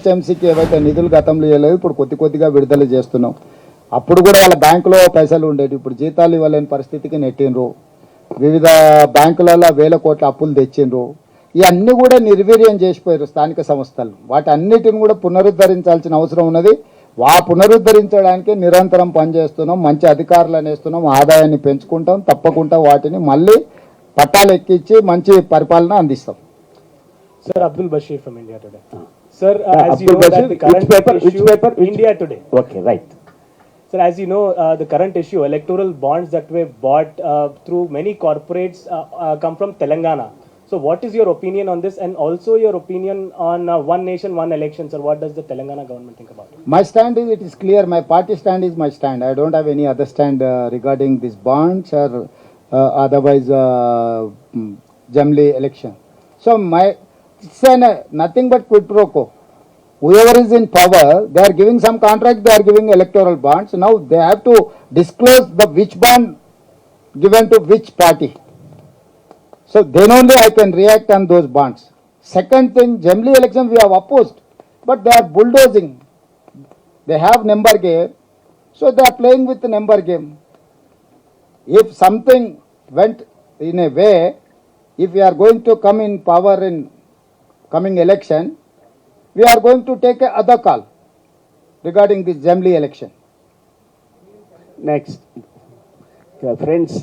జిహెచ్ఎంసీకి ఏవైతే నిధులు గతంలో ఇవ్వలేదు ఇప్పుడు కొద్దిగా విడుదల చేస్తున్నాం. అప్పుడు కూడా వాళ్ళ బ్యాంకులో పైసలు ఉండేవి, ఇప్పుడు జీతాలు ఇవ్వలేని పరిస్థితికి నెట్టిండ్రు. వివిధ బ్యాంకులలో వేల కోట్ల అప్పులు తెచ్చిండ్రు. ఇవన్నీ కూడా నిర్వీర్యం చేసిపోయారు స్థానిక సంస్థలు. వాటి అన్నిటిని కూడా పునరుద్ధరించాల్సిన అవసరం ఉన్నది. పునరుద్ధరించడానికి నిరంతరం పనిచేస్తున్నాం, మంచి అధికారులను వేస్తున్నాం, ఆదాయాన్ని పెంచుకుంటాం, తప్పకుండా వాటిని మళ్ళీ పట్టాలు ఎక్కించి మంచి పరిపాలన అందిస్తాం. Sir, Abdul Bashir from India Today. Sir, as you know that the current issue, India Today. Okay, right. Sir, as you know, the current issue, electoral bonds that were bought through many corporates come from Telangana. So what is your opinion on this, and also your opinion on one nation, one election, sir? What does the Telangana government think about it? My stand is, it is clear. My party stand is my stand. I don't have any other stand regarding these bonds or otherwise Jamli election. So it's nothing but quid pro quo. Whoever is in power, they are giving some contract, they are giving electoral bonds. Now they have to disclose the which bond given to which party. So then only I can react on those bonds. Second thing, Jamli election we have opposed, but they are bulldozing. They have number game, so they are playing with the number game. If something went in a way, if we are going to come in power in coming election, we are going to take a other call regarding this Jamli election. Next, friends,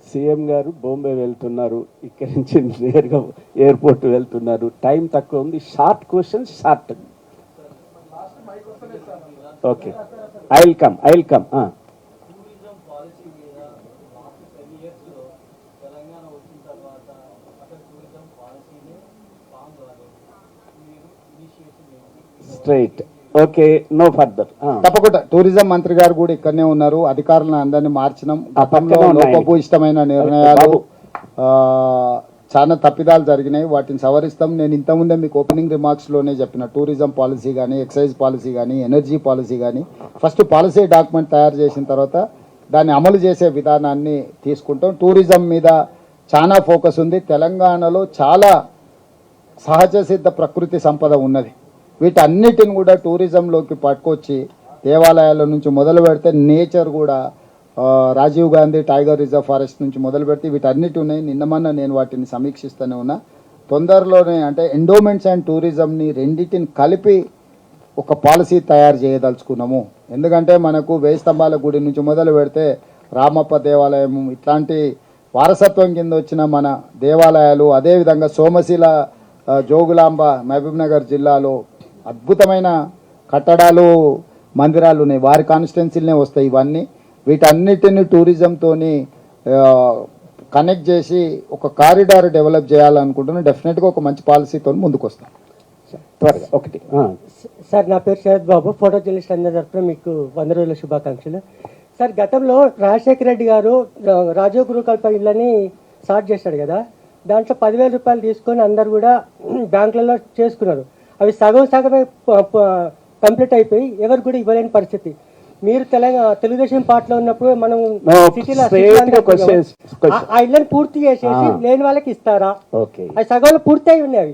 CM గారు బాంబే వెళ్తున్నారు, ఇక్కడి నుంచి నేరుగా airport వెళ్తున్నారు, time తక్కువ ఉంది, short questions short. Okay, I will come. Straight. Okay, no further. తప్పకుండా tourism మంత్రి గారు కూడా ఇక్కడనే ఉన్నారు. అధికారులను అందరినీ మార్చినాం. గతంలో లోపభూయిష్టమైన నిర్ణయాలు చాలా తప్పిదాలు జరిగినాయి, వాటిని సవరిస్తాం. నేను ఇంతకుముందే మీకు ఓపెనింగ్ రిమార్క్స్లోనే చెప్పిన టూరిజం పాలసీ కానీ, ఎక్సైజ్ పాలసీ కానీ, ఎనర్జీ పాలసీ కానీ, ఫస్ట్ పాలసీ డాక్యుమెంట్ తయారు చేసిన తర్వాత దాన్ని అమలు చేసే విధానాన్ని తీసుకుంటాం. టూరిజం మీద చాలా ఫోకస్ ఉంది. తెలంగాణలో చాలా సహజ సిద్ధ ప్రకృతి సంపద ఉన్నది. వీటన్నిటిని కూడా టూరిజంలోకి పట్టుకొచ్చి దేవాలయాల నుంచి మొదలు పెడితే నేచర్ కూడా Rajiv Gandhi tiger reserve forest నుంచి మొదలు పెడితే వీటన్నిటి ఉన్నాయి. నిన్నమన్నా నేను వాటిని సమీక్షిస్తూనే ఉన్నా. తొందరలోనే అంటే ఎండోమెంట్స్ అండ్ టూరిజంని రెండింటిని కలిపి ఒక పాలసీ తయారు చేయదలుచుకున్నాము. ఎందుకంటే మనకు వేయి స్తంభాల గుడి నుంచి మొదలు పెడితే రామప్ప దేవాలయం ఇట్లాంటి వారసత్వం కింద వచ్చిన మన దేవాలయాలు, అదేవిధంగా సోమశిల జోగులాంబ మహబూబ్ నగర్ జిల్లాలో అద్భుతమైన కట్టడాలు, మందిరాలు ఉన్నాయి. వారి కాన్స్టిట్యున్సీలనే వస్తాయి ఇవన్నీ. వీటన్నిటిని టూరిజంతో కనెక్ట్ చేసి ఒక కారిడార్ డెవలప్ చేయాలనుకుంటున్నాను. డెఫినెట్గా ఒక మంచి పాలసీతో ముందుకు వస్తాం. త్వరగా ఒకటి. సార్, నా పేరు శరత్ బాబు, ఫోటో జర్నలిస్ట్ అందరి తరఫున మీకు 100 రోజుల శుభాకాంక్షలు. సార్, గతంలో రాజశేఖర రెడ్డి గారు రాజీవ్ గృహకల్ప ఇళ్ళని స్టార్ట్ చేశాడు కదా, దాంట్లో 10,000 రూపాయలు తీసుకొని అందరు కూడా బ్యాంకులలో చేసుకున్నారు. అవి సగమే కంప్లీట్ అయిపోయి ఎవరు కూడా ఇవ్వలేని పరిస్థితి. మీరు తెలుగుదేశం పార్టీలో ఉన్నప్పుడు మనం ఆ ఇళ్ళని పూర్తి చేసేసి లేని వాళ్ళకి ఇస్తారా? అవి సగంలో పూర్తి అయి ఉన్నాయి.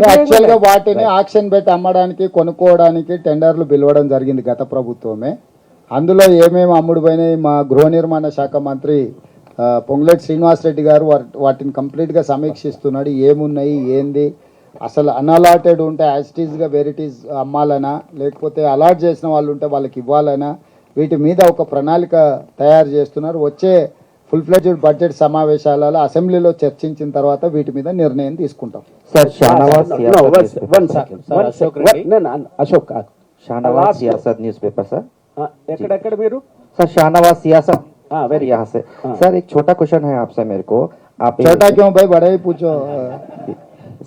యాక్చువల్గా వాటిని ఆక్షన్ పెట్టి అమ్మడానికి, కొనుక్కోవడానికి టెండర్లు పిలవడం జరిగింది గత ప్రభుత్వమే. అందులో ఏమేమి అమ్ముడు పోయినాయి మా గృహ నిర్మాణ శాఖ మంత్రి పొంగులేటి శ్రీనివాసరెడ్డి గారు వాటిని కంప్లీట్గా సమీక్షిస్తున్నాడు. ఏమున్నాయి, ఏంది, అసలు అన్అలాటెడ్ ఉంటే యాజిటీస్గా వెరైటీస్ అమ్మాలనా, లేకపోతే అలాట్ చేసిన వాళ్ళు ఉంటే వాళ్ళకి ఇవ్వాలనా, వీటి మీద ఒక ప్రణాళిక తయారు చేస్తున్నారు. వచ్చే ఫుల్ ఫ్లెడ్జ్డ్ బడ్జెట్ సమావేశాలలో అసెంబ్లీలో చర్చించిన తర్వాత వీటి మీద నిర్ణయం తీసుకుంటాం. సార్, शाहनवाज सियासत न्यूज पेपर सर. ఎక్కడెక్కడ మీరు? सर शाहनवाज सियासत वेरी यहाँ से. सर, एक छोटा क्वेश्चन है आपसे मेरे को. आप छोटा क्यों भाई, बड़ा ही पूछो.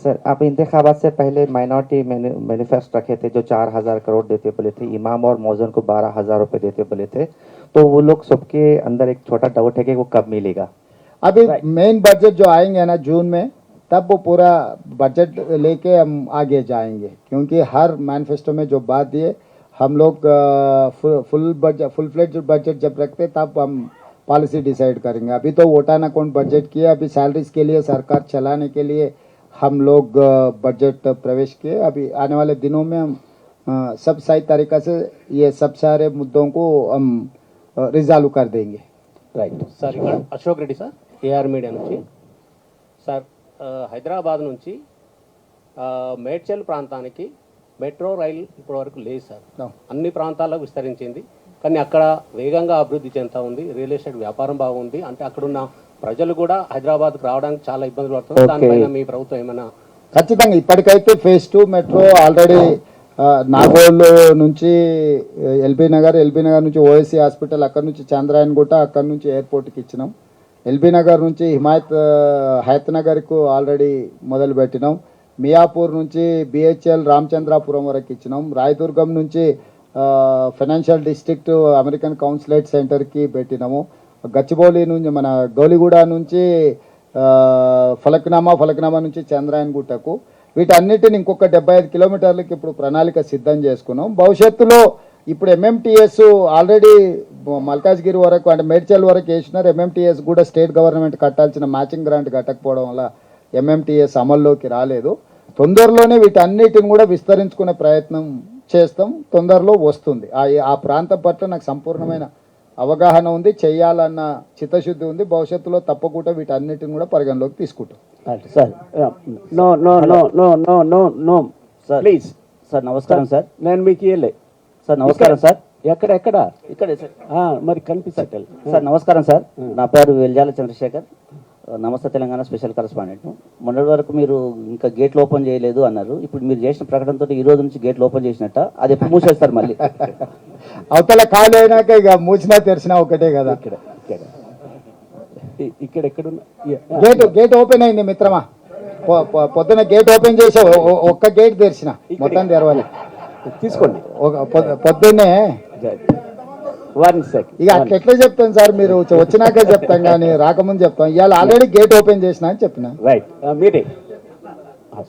सर, आप इंतखाबात से पहले माइनॉरिटी मैनिफेस्ट रखे थे जो 4,000 करोड़ देते बोले थे, इमाम और मौजन को 12,000 रुपए देते बोले थे. तो वो लोग सबके अंदर एक छोटा डाउट है कि वो कब मिलेगा? अभी मेन बजट जो आएंगे ना जून में, तब वो पूरा बजट लेके हम आगे जाएंगे. क्योंकि हर मैनिफेस्टो में जो बात दिए हम लोग फुल फ्लेज बजट जब रखते तब हम पॉलिसी डिसाइड करेंगे. अभी तो वोटान अकाउंट बजट किया, अभी सैलरीज के लिए सरकार चलाने के लिए हम लोग बजट प्रवेश किए. अभी आने वाले दिनों में हम सब सही तरीका से ये सब सारे मुद्दों को हम रिजॉल्व कर देंगे. రైట్. సార్ ఇక్కడ Ashok Reddy sir AR media నుంచి సార్ హైదరాబాద్ నుంచి మేడ్చల్ ప్రాంతానికి మెట్రో రైలు ఇప్పటివరకు లేదు సార్. No. అన్ని ప్రాంతాలకు విస్తరించింది కానీ అక్కడ వేగంగా అభివృద్ధి చెందుతా ఉంది. రియల్ ఎస్టేట్ వ్యాపారం బాగుంది. అంటే అక్కడున్న ప్రజలు కూడా హైదరాబాద్కు రావడానికి చాలా ఇబ్బందులు పడుతున్నారు. దానిపైన మీ ప్రభుత్వం ఏమైనా ఖచ్చితంగా ఇప్పటికైతే ఫేజ్ 2 మెట్రో ఆల్రెడీ నాగోల్ నుంచి ఎల్బీ నగర్ నుంచి ఓఎస్సీ హాస్పిటల్, అక్కడ నుంచి చంద్రాయన్గుట్ట, అక్కడ నుంచి ఎయిర్పోర్ట్కి ఇచ్చినాం. ఎల్బీ నగర్ నుంచి హయత్ నగర్కు ఆల్రెడీ మొదలు పెట్టినాం. మియాపూర్ నుంచి బిహెచ్ఎల్ రామచంద్రాపురం వరకు ఇచ్చినాం. రాయదుర్గం నుంచి ఫైనాన్షియల్ డిస్ట్రిక్ట్ అమెరికన్ కౌన్సిలేట్ సెంటర్కి పెట్టినాము. గచ్చిబౌలి నుంచి మన గౌలిగూడ నుంచి ఫలక్నామా నుంచి చంద్రాయన్గుట్టకు, వీటన్నిటిని ఇంకొక 75 కిలోమీటర్లకి ఇప్పుడు ప్రణాళిక సిద్ధం చేసుకున్నాం. భవిష్యత్తులో ఇప్పుడు ఎంఎంటీఎస్ ఆల్రెడీ మల్కాజ్గిరి వరకు అంటే మేడ్చల్ వరకు వేసినారు. ఎంఎంటీఎస్ కూడా స్టేట్ గవర్నమెంట్ కట్టాల్సిన మ్యాచింగ్ గ్రాంట్ కట్టకపోవడం వల్ల ఎంఎంటీఎస్ అమల్లోకి రాలేదు. తొందరలోనే వీటన్నిటిని కూడా విస్తరించుకునే ప్రయత్నం చేస్తాం. తొందరలో వస్తుంది. ఆ ప్రాంతం పట్ల నాకు సంపూర్ణమైన అవగాహన ఉంది. చేయాలన్న చిత్తశుద్ధి ఉంది. భవిష్యత్తులో తప్పకుండా వీటన్నిటిని కూడా పరిగణలోకి తీసుకుంటాం. Sir no no no no no no no sir please. Sir నమస్కారం సార్. నేను మీకు ఇయ్యలే. సార్ నమస్కారం సార్. ఎక్కడ ఇక్కడే సార్. మరి కనిపించట్లేదు. సార్ నమస్కారం సార్. నా పేరు వెల్జాల చంద్రశేఖర్, నమస్తే తెలంగాణ స్పెషల్ కరెస్పాండెంట్. మొన్నటి వరకు మీరు ఇంకా గేట్లు ఓపెన్ చేయలేదు అన్నారు. ఇప్పుడు మీరు చేసిన ప్రకటనతో ఈ రోజు నుంచి గేట్లు ఓపెన్ చేసినట్ట, అది ఎప్పుడు మూసేస్తారు మళ్ళీ? అవతల ఖాళీ అయినాక ఇక మూసినా తెరిచినా ఒకటే కదా. ఇక్కడ ఎక్కడున్నా గేట్ ఓపెన్ అయింది మిత్రమా. పొద్దున గేట్ ఓపెన్ చేసి ఒక్క గేట్ తెరిచిన, మొత్తం తెరవాలి. తీసుకోండి. పొద్దున్నే 1 సెకండ్. ఇక అట్లా ఎట్లా చెప్తాను సార్, మీరు వచ్చినాకే చెప్తాం కానీ రాకముందు చెప్తాం. ఇవాళ ఆల్రెడీ గేట్ ఓపెన్ చేసిన అని చెప్పిన. రైట్. మీటింగ్.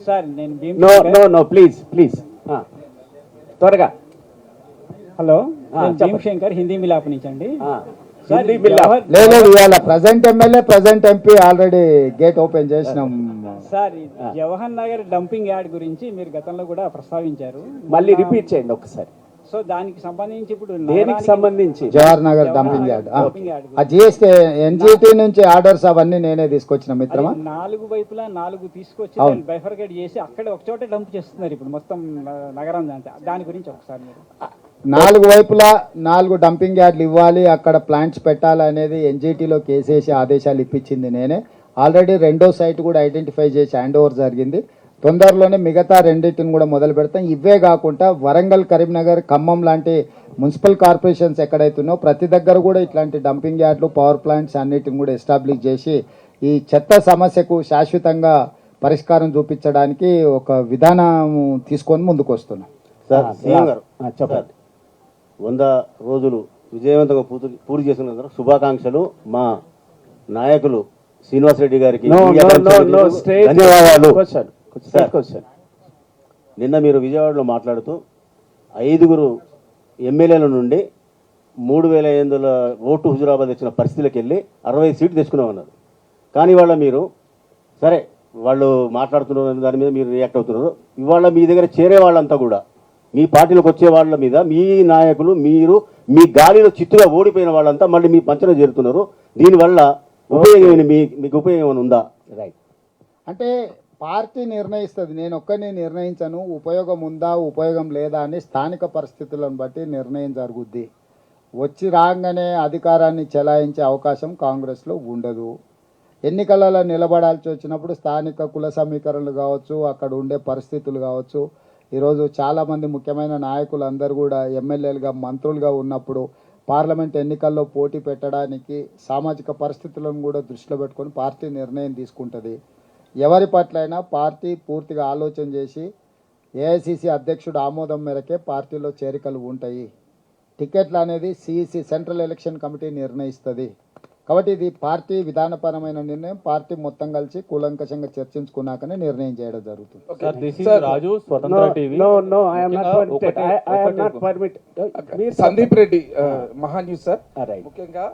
సార్ నేను no no no please please త్వరగా. హలో, నేను చెప్పండి. భీమశంకర్ హిందీ మిలాప్ నుంచి అండి. సార్ హిందీ మిలాప్. లేదు ఇవాళ present MLA present MP already gate open చేసినాం. సార్ ఈ జవహర్ నగర్ డంపింగ్ యార్డ్ గురించి మీరు గతంలో కూడా ప్రస్తావించారు. మళ్ళీ రిపీట్ చేయండి ఒకసారి. సో దానికి సంబంధించి ఇప్పుడు దేనికి నగరానికి- సంబంధించి? Jawahar Nagar dumping yard. Dumping yard ఆ జిఎస్టీ ఎన్జిటి నుంచి ఆర్డర్స్ అవన్నీ నేనే తీసుకొచ్చిన మిత్రమా. అది 4 వైపులా 4 తీసుకొచ్చి అవును. దాన్ని బైఫర్కేట్ చేసి అక్కడ ఒక చోట డంప్ చేస్తున్నారు ఇప్పుడు మొత్తం నగరం అంతా. దాని గురించి ఒకసారి మీరు 4 వైపులా 4 డంపింగ్ యార్డ్లు ఇవ్వాలి, అక్కడ ప్లాంట్స్ పెట్టాలనేది ఎన్జిటిలో కేసేసి ఆదేశాలు ఇప్పించింది నేనే. ఆల్రెడీ రెండో సైట్ కూడా ఐడెంటిఫై చేసి హ్యాండ్ ఓవర్ జరిగింది. తొందరలోనే మిగతా రెండింటిని కూడా మొదలు పెడతాం. ఇవే కాకుండా వరంగల్, కరీంనగర్, ఖమ్మం లాంటి మున్సిపల్ కార్పొరేషన్స్ ఎక్కడైతున్నాయో ప్రతి దగ్గర కూడా ఇట్లాంటి డంపింగ్ యార్డ్లు, పవర్ ప్లాంట్స్ అన్నిటిని కూడా ఎస్టాబ్లిష్ చేసి ఈ చెత్త సమస్యకు శాశ్వతంగా పరిష్కారం చూపించడానికి ఒక విధానం తీసుకొని ముందుకు వస్తున్నాం. సార్ సీఎం గారు చెప్పండి. 100 రోజులు విజయవంతంగా పూర్తి చేసినందుకు శుభాకాంక్షలు. మా నాయకులు శ్రీనివాస్ రెడ్డి గారికి ధన్యవాదాలు. సార్, నిన్న మీరు విజయవాడలో మాట్లాడుతూ 5 ఎమ్మెల్యేల నుండి 3,500 ఓటు హుజురాబాద్ వచ్చిన పరిస్థితులకు వెళ్ళి 60 సీట్లు తెచ్చుకున్నామన్నారు. కానీ ఇవాళ మీరు సరే వాళ్ళు మాట్లాడుతున్నారు దాని మీద మీరు రియాక్ట్ అవుతున్నారు. ఇవాళ మీ దగ్గర చేరే వాళ్ళంతా కూడా మీ పార్టీలోకి వచ్చే వాళ్ళ మీద మీ నాయకులు మీరు మీ గాలిలో చిత్తుగా ఓడిపోయిన వాళ్ళంతా మళ్ళీ మీ పంచన చేరుతున్నారు. దీనివల్ల ఉపయోగం మీకు ఉపయోగం ఉందా? రైట్. అంటే పార్టీ నిర్ణయిస్తుంది, నేను ఒక్కరిని నిర్ణయించను. ఉపయోగం ఉందా ఉపయోగం లేదా అని స్థానిక పరిస్థితులను బట్టి నిర్ణయం జరుగుద్ది. వచ్చి రాగానే అధికారాన్ని చెలాయించే అవకాశం కాంగ్రెస్లో ఉండదు. ఎన్నికలలో నిలబడాల్సి వచ్చినప్పుడు స్థానిక కుల సమీకరణలు కావచ్చు, అక్కడ ఉండే పరిస్థితులు కావచ్చు. ఈరోజు చాలామంది ముఖ్యమైన నాయకులు అందరూ కూడా ఎమ్మెల్యేలుగా మంత్రులుగా ఉన్నప్పుడు పార్లమెంట్ ఎన్నికల్లో పోటీ పెట్టడానికి సామాజిక పరిస్థితులను కూడా దృష్టిలో పెట్టుకొని పార్టీ నిర్ణయం తీసుకుంటుంది. ఎవరి పట్లైనా పార్టీ పూర్తిగా ఆలోచన చేసి ఏఐసిసి అధ్యక్షుడు ఆమోదం మేరకే పార్టీలో చేరికలు ఉంటాయి. టికెట్లు అనేది సిఇసి సెంట్రల్ ఎలక్షన్ కమిటీ నిర్ణయిస్తుంది. కాబట్టి ఇది పార్టీ విధానపరమైన నిర్ణయం. పార్టీ మొత్తం కలిసి కూలంకషంగా చర్చించుకున్నాకనే నిర్ణయం చేయడం జరుగుతుంది. సందీప్ రెడ్డి మహా న్యూస్ సార్. రైట్. ముఖ్యంగా